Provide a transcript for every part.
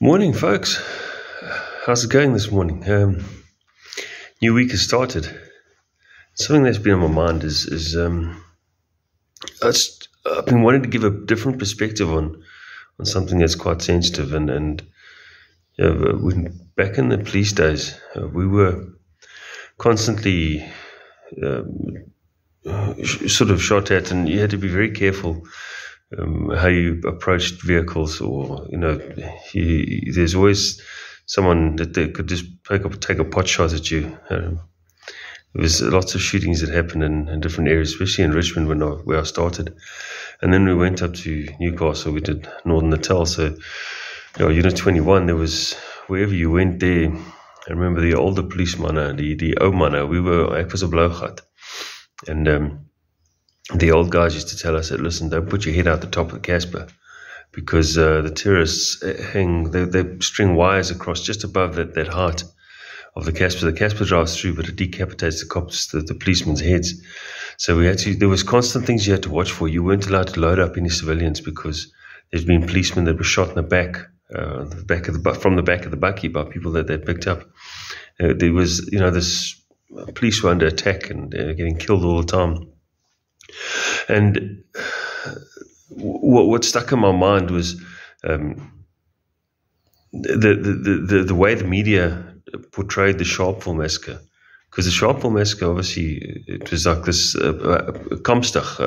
Morning, folks. How's it going this morning? New week has started. Something that's been on my mind is I've been wanting to give a different perspective on something that's quite sensitive. And when back in the police days, we were constantly sort of shot at, and you had to be very careful how you approached vehicles, or there's always someone that they could just take a pot shot at you. There was lots of shootings that happened in different areas, especially in Richmond where I started, and then we went up to Newcastle. We did Northern Natal. So, Unit 21. There was wherever you went there. I remember the older policeman, the old man. Ek was a blaugat, and the old guys used to tell us that, listen, don't put your head out the top of the Casper, because the terrorists they string wires across just above that height of the Casper. The Casper drives through, but it decapitates the policemen's heads. So there was constant things you had to watch for. You weren't allowed to load up any civilians, because there's been policemen that were shot in the back, from the back of the bucky by people that they picked up. There was, this police were under attack and getting killed all the time. And what stuck in my mind was the way the media portrayed the Sharpeville massacre. Because the Sharpeville massacre, obviously, it was like this Kampsdag,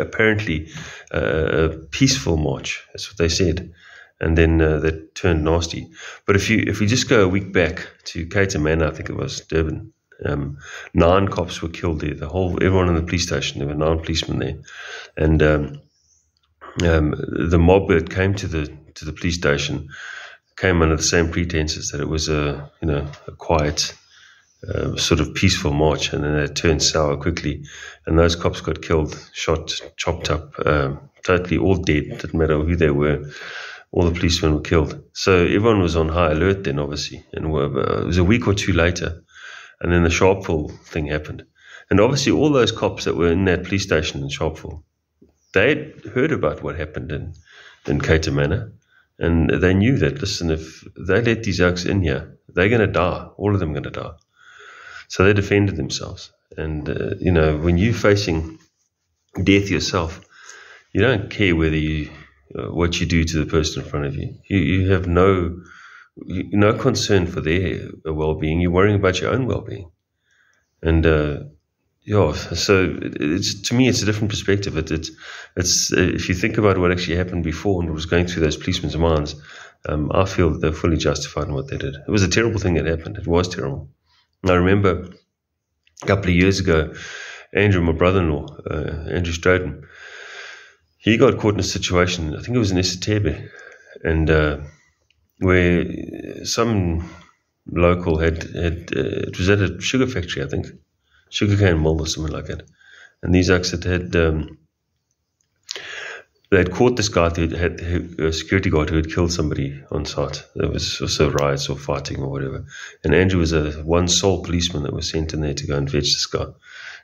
apparently a peaceful march. That's what they said. And then that turned nasty. But if we just go a week back to Cater Manor, I think it was Durban, 9 cops were killed there. Everyone in the police station. There were 9 policemen there, and the mob that came to the police station came under the same pretenses that it was a quiet, sort of peaceful march, and then it turned sour quickly, and those cops got killed, shot, chopped up, totally all dead. Didn't matter who they were. All the policemen were killed. So everyone was on high alert then, obviously, and it was a week or two later. And then the Sharpeville thing happened. And obviously all those cops that were in that police station in Sharpeville, they had heard about what happened in Cater Manor. And they knew that, listen, if they let these oaks in here, they're going to die. All of them are going to die. So they defended themselves. And, when you're facing death yourself, you don't care what you do to the person in front of you. You have no concern for their well-being. You're worrying about your own well-being. And so to me it's a different perspective. It's if you think about what actually happened before and what was going through those policemen's minds, I feel that they're fully justified in what they did. It was a terrible thing that happened. It was terrible. And I remember a couple of years ago, Andrew, my brother-in-law, Andrew Stroden, he got caught in a situation, I think it was in Esitebe, and where some local it was at a sugar factory, I think, sugarcane mill or something like that. And these oaks they had caught this guy who had a security guard who had killed somebody on site. There was also riots or fighting or whatever. And Andrew was one sole policeman that was sent in there to go and fetch this guy,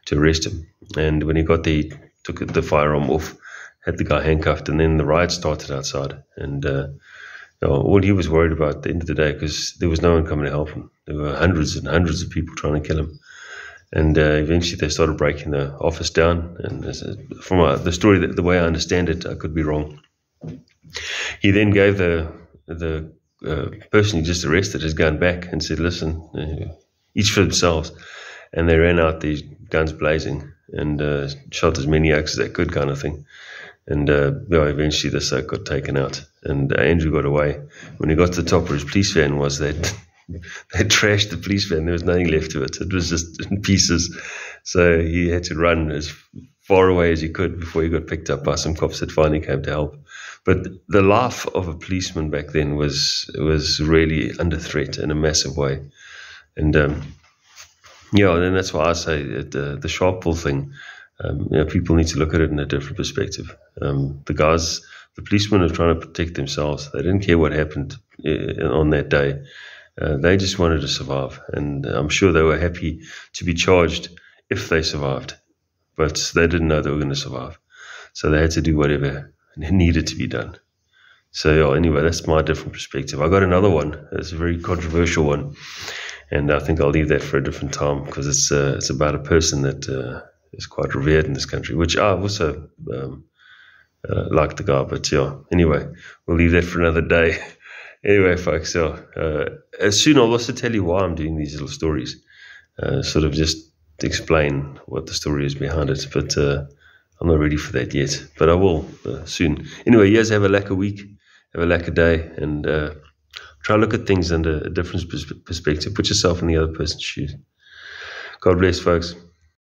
to arrest him. And when he got there, he took the firearm off, had the guy handcuffed, and then the riot started outside. And all he was worried about at the end of the day, because there was no one coming to help him. There were hundreds and hundreds of people trying to kill him. And eventually they started breaking the office down. And from the story, the way I understand it, I could be wrong. He then gave the person he just arrested his gun back and said, listen, each for themselves. And they ran out, these guns blazing, and shot as many oaks as they could, kind of thing. And eventually the oak got taken out, and Andrew got away. When he got to the top where his police van was, they trashed the police van. There was nothing left of it. It was just in pieces. So he had to run as far away as he could before he got picked up by some cops that finally came to help. But the life of a policeman back then was really under threat in a massive way. And and that's why I say that the Sharpeville thing, people need to look at it in a different perspective. The policemen are trying to protect themselves. They didn't care what happened on that day. They just wanted to survive, and I'm sure they were happy to be charged if they survived, but they didn't know they were going to survive. So they had to do whatever needed to be done. So yeah, anyway, that's my different perspective. I got another one. It's a very controversial one, and I think I'll leave that for a different time because it's about a person that is quite revered in this country, which I've also like the guy. But yeah, anyway, we'll leave that for another day. Anyway, folks, yeah, soon I'll also tell you why I'm doing these little stories, sort of just to explain what the story is behind it. But I'm not ready for that yet, but I will soon. Anyway, you guys have a lacquer week, have a lacquer day, and try to look at things under a different perspective. Put yourself in the other person's shoes. God bless, folks.